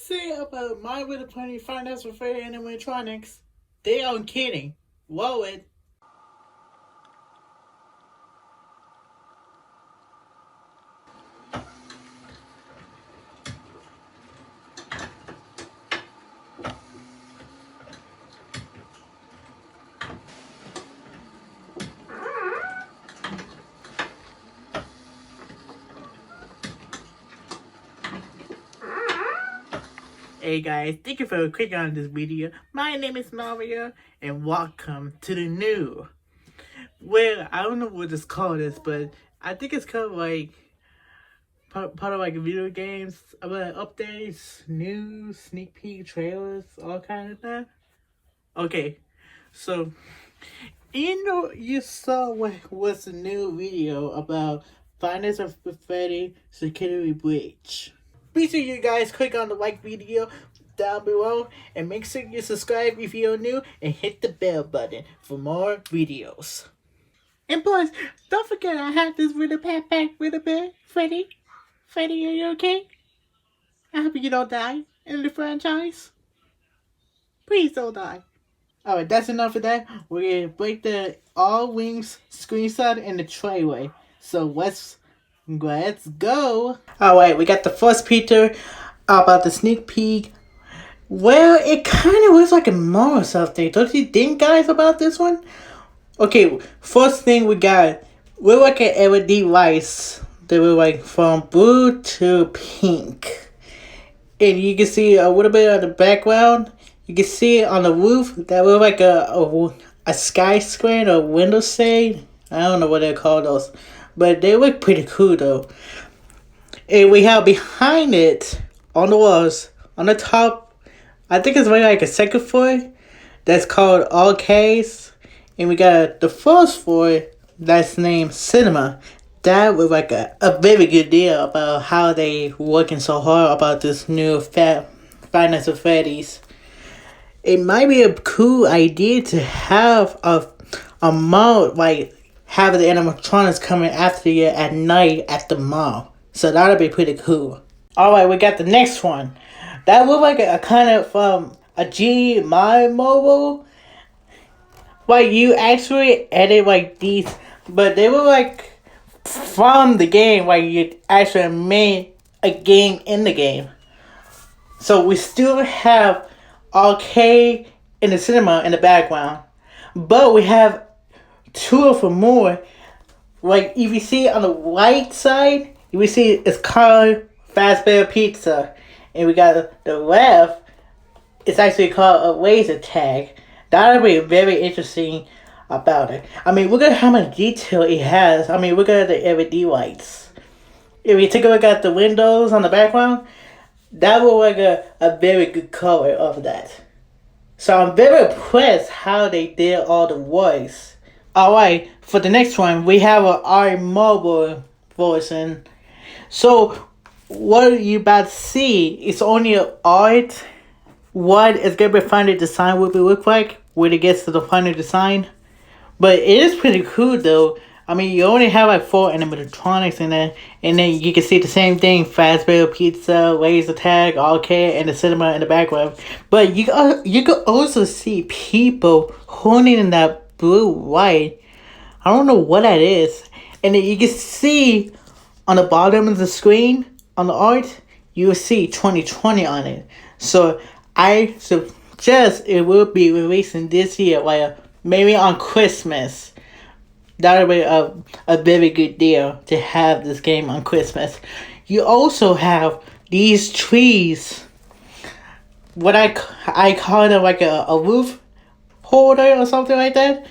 say about my way to play Five Nights at Freddy Animatronics? They aren't kidding. Whoa it. Hey guys, thank you for clicking on this video. My name is Mario, and welcome to the new. Well, I don't know what it's called this, but I think it's called like part of like video games about updates, news, sneak peek, trailers, all kind of that. Okay, so you saw what was the new video about Five Nights at Freddy Security Breach. Be sure you guys click on the like video down below and make sure you subscribe if you're new and hit the bell button for more videos. And plus, don't forget I have this little backpack with a bed. Freddy, are you okay? I hope you don't die in the franchise. Please don't die. Alright, that's enough of that. We're gonna break the all wings screenshot in the trayway. So let's go. Alright, we got the first picture about the sneak peek. Well, it kind of looks like a Mars update. Don't you think, guys, about this one? Okay, first thing we got, we're like an LED lights. They were like from blue to pink. And you can see a little bit of the background. You can see it on the roof. That look like a sky screen or window shade. I don't know what they call those. But they look pretty cool though. And we have behind it, on the walls, on the top, I think it's like a second floor, that's called Arcades. And we got the first floor, that's named Cinema. That was like a very good deal about how they working so hard about this new Five Nights at Freddy's. It might be a cool idea to have a mall, like, have the animatronics coming after you at night at the mall. So that'll be pretty cool. Alright, we got the next one. That looked like a kind of a G My Mobile. Like you actually edit like these, but they were like from the game, like you actually made a game in the game. So we still have arcade in the cinema in the background. But we have two of them more. Like if you see on the right side, you will see it's called Fazbear Pizza, and we got the left. It's actually called a laser tag. That'll be very interesting about it. I mean, look at how much detail it has. I mean, look at the LED lights. If you take a look at the windows on the background, that will like a very good color of that. So I'm very impressed how they did all the voice. Alright, for the next one, we have our mobile version. So, what you about to see is only art. What is going to be final design will be look like when it gets to the final design. But it is pretty cool though. I mean, you only have like 4 animatronics in there. And then you can see the same thing. Fazbear Pizza, laser tag, arcade, and the cinema in the background. But you can also see people holding in that blue light. I don't know what that is. And then you can see on the bottom of the screen, on the art, you will see 2020 on it. So I suggest it will be releasing this year, like maybe on Christmas. That would be a very good deal to have this game on Christmas. You also have these trees. What I call it like a roof holder or something like that.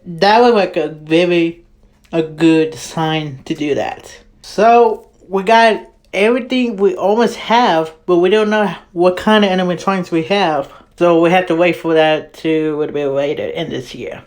That was like a good sign to do that. So we got everything we almost have, but we don't know what kind of animatronics we have. So we have to wait for that to a little bit later in this year.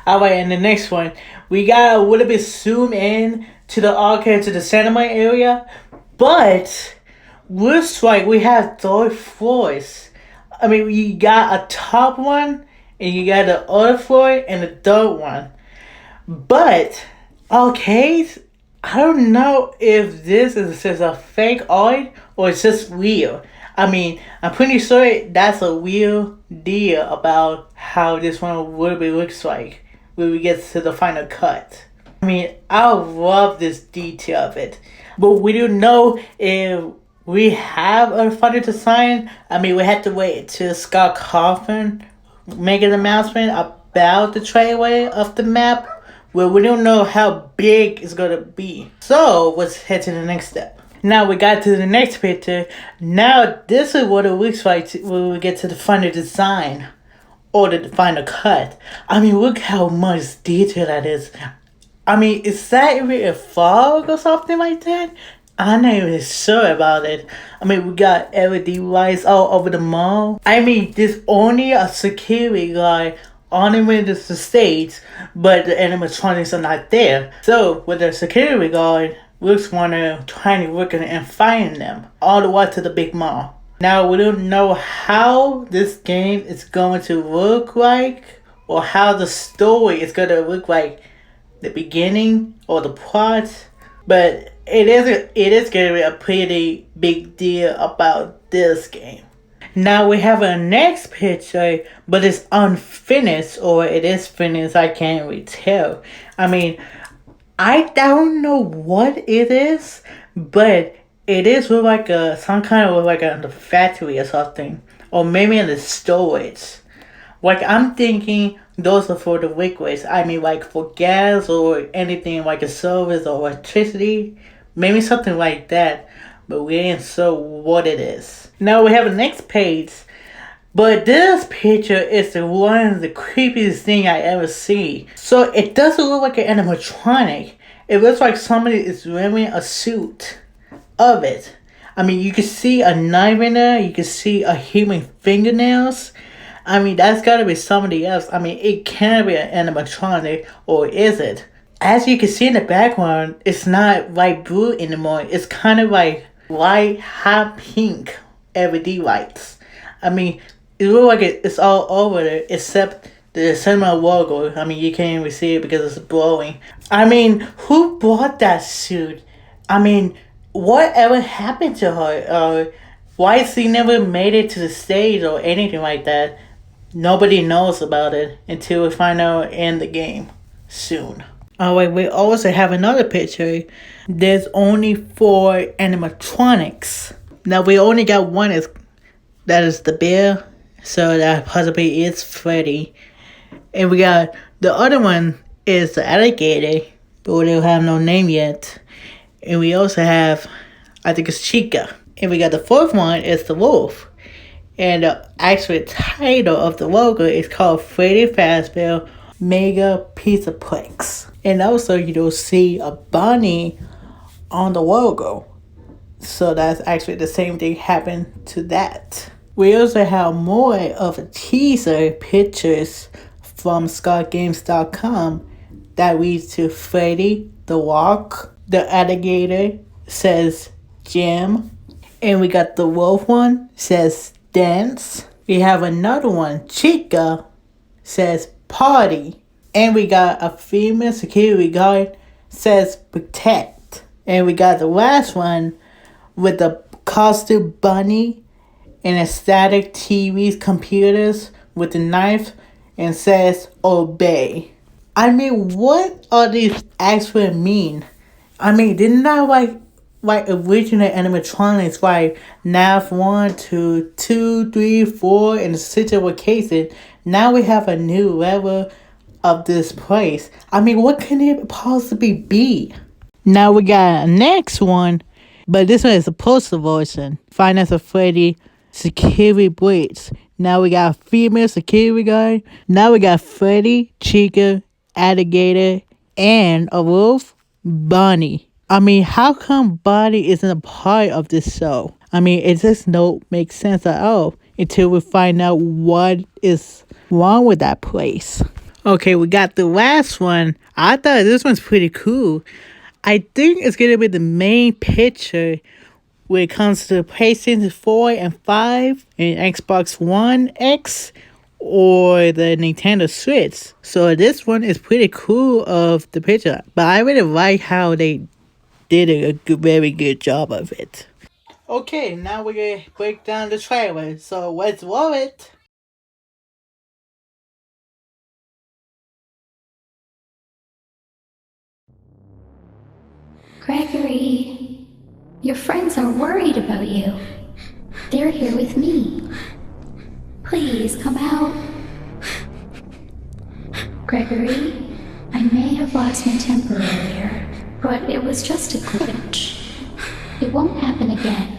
Alright, and the next one, we got a little bit zoom in to the arcade, to the cinema area, but looks like we have 3 floors. I mean, you got a top one, and you got the other floor, and the third one. But arcades, I don't know if this is just a fake art or it's just real. I mean, I'm pretty sure that's a real deal about how this one really looks like when we get to the final cut. I mean, I love this detail of it. But we don't know if we have a final design. I mean, we have to wait till Scott Cawthon make an announcement about the trailway of the map. Well, we don't know how big it's gonna be. So let's head to the next step. Now we got to the next picture. Now this is what it looks like when we get to the final design or the final cut. I mean, look how much detail that is. I mean, is that even a fog or something like that? I'm not even sure about it. I mean, we got LED lights all over the mall. I mean, there's only a security guard on the way to the stage, but the animatronics are not there. So, with the security guard, Luke's wanna try to work and find them all the way to the big mall. Now, we don't know how this game is going to look like or how the story is going to look like the beginning or the plot, but it is going to be a pretty big deal about this game. Now we have a next picture, but it's unfinished or it is finished. I can't really tell. I mean, I don't know what it is, but it is with like some kind of like a factory or something, or maybe in the storage. Like I'm thinking those are for the liquids. I mean, like for gas or anything like a service or electricity, maybe something like that. But we ain't sure what it is. Now we have the next page. But this picture is one of the creepiest thing I ever see. So it doesn't look like an animatronic. It looks like somebody is wearing a suit of it. I mean, you can see a knife in there. You can see a human fingernails. I mean, that's gotta be somebody else. I mean, it can't be an animatronic, or is it? As you can see in the background, it's not light blue anymore. It's kind of like light hot pink LED lights. I mean, it looks like it's all over there except the cinema logo. I mean, you can't even see it because it's blowing. I mean, who bought that suit? I mean, whatever happened to her? Why she never made it to the stage or anything like that? Nobody knows about it until we find out in the game soon. Alright, we also have another picture. There's only 4 animatronics. Now we only got one that is the bear, so that possibly is Freddy. And we got the other one is the alligator, but we don't have no name yet. And we also have, I think it's Chica. And we got the 4th one is the wolf. And the actual title of the logo is called Freddy Fazbear Mega Pizzaplex. And also you don't see a bunny on the logo. So that's actually the same thing happened to that. We also have more of a teaser pictures from ScottGames.com that reads to Freddy the Walk. The alligator says Jim. And we got the wolf one says Dance. We have another one, Chica, says Party. And we got a female security guard says Protect. And we got the last one with the costume bunny and a static TV's computers with a knife and says Obey. I mean, what are these actually mean? I mean, didn't that like original animatronics like FNAF 1, 2, 2, 3, 4, and 6 were cases? Now we have a new level of this place. I mean, what can it possibly be? Now we got a next one, but this one is a poster version. Five Nights at Freddy Security Breach. Now we got a female security guard. Now we got Freddy, Chica, alligator, and a wolf, Bunny. I mean, how come Bunny isn't a part of this show? I mean, it just don't make sense at all until we find out what is wrong with that place. Okay, we got the last one. I thought this one's pretty cool. I think it's going to be the main picture when it comes to PlayStation 4 and 5 and Xbox One X or the Nintendo Switch. So this one is pretty cool of the picture. But I really like how they did a very good job of it. Okay, now we're gonna break down the trailer, so let's roll it. Gregory, your friends are worried about you. They're here with me. Please come out. Gregory, I may have lost my temper earlier, but it was just a glitch. It won't happen again.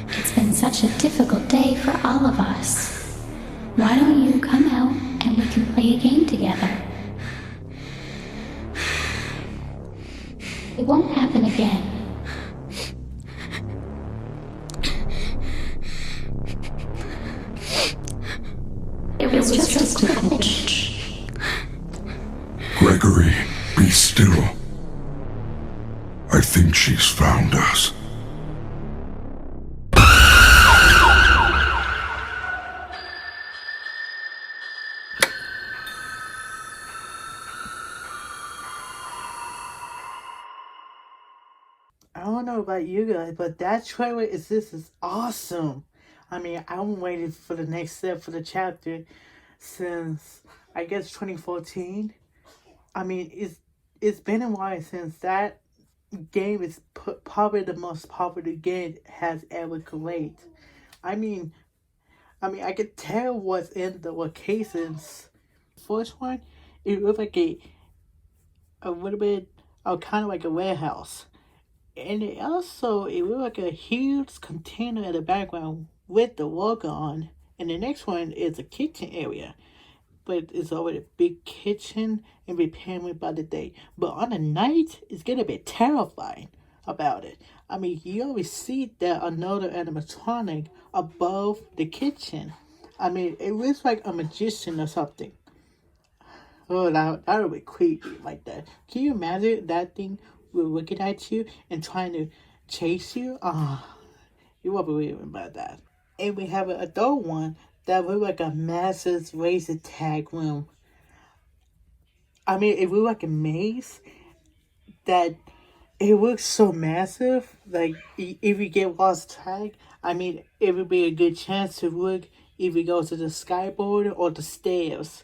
It's been such a difficult day for all of us. Why don't you come out and we can play a game together? It won't happen again. It was just a glitch. Gregory, be still. I think she's found us. I don't know about you guys, but that trailer is awesome. I mean, I'm waiting for the next step for the chapter since I guess 2014. I mean, it's been a while since that game is probably the most popular game has ever created. I mean, I could tell what's in the locations. First one, it looked like a little bit, kind of like a warehouse. And it looked like a huge container in the background with the logo on. And the next one is a kitchen area. But it's already a big kitchen and repairing by the day. But on the night, it's gonna be terrifying about it. I mean, you always see that another animatronic above the kitchen. I mean, it looks like a magician or something. Oh, that would be creepy like that. Can you imagine that thing looking at you and trying to chase you? Ah, you won't believe about that. And we have an adult one that looked like a massive laser tag room. I mean, it looked like a maze that it looks so massive. Like, if you get lost tag, I mean, it would be a good chance to look if you go to the skyboard or the stairs.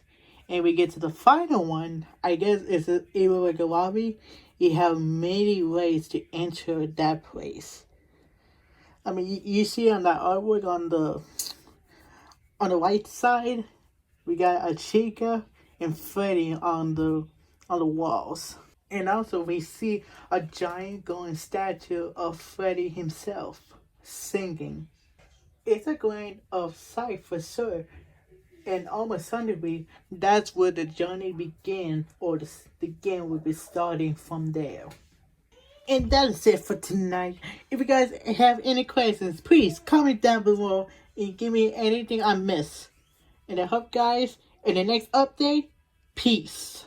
And we get to the final one, I guess it's either like a lobby. You have many ways to enter that place. I mean, you see on that artwork on the right side, we got a Chica and Freddy on the walls. And also we see a giant golden statue of Freddy himself singing. It's a grain of sight for sure. And almost certainly, that's where the journey began, or the game will be starting from there. And that is it for tonight. If you guys have any questions, please comment down below and give me anything I missed. And I hope, guys, in the next update, peace.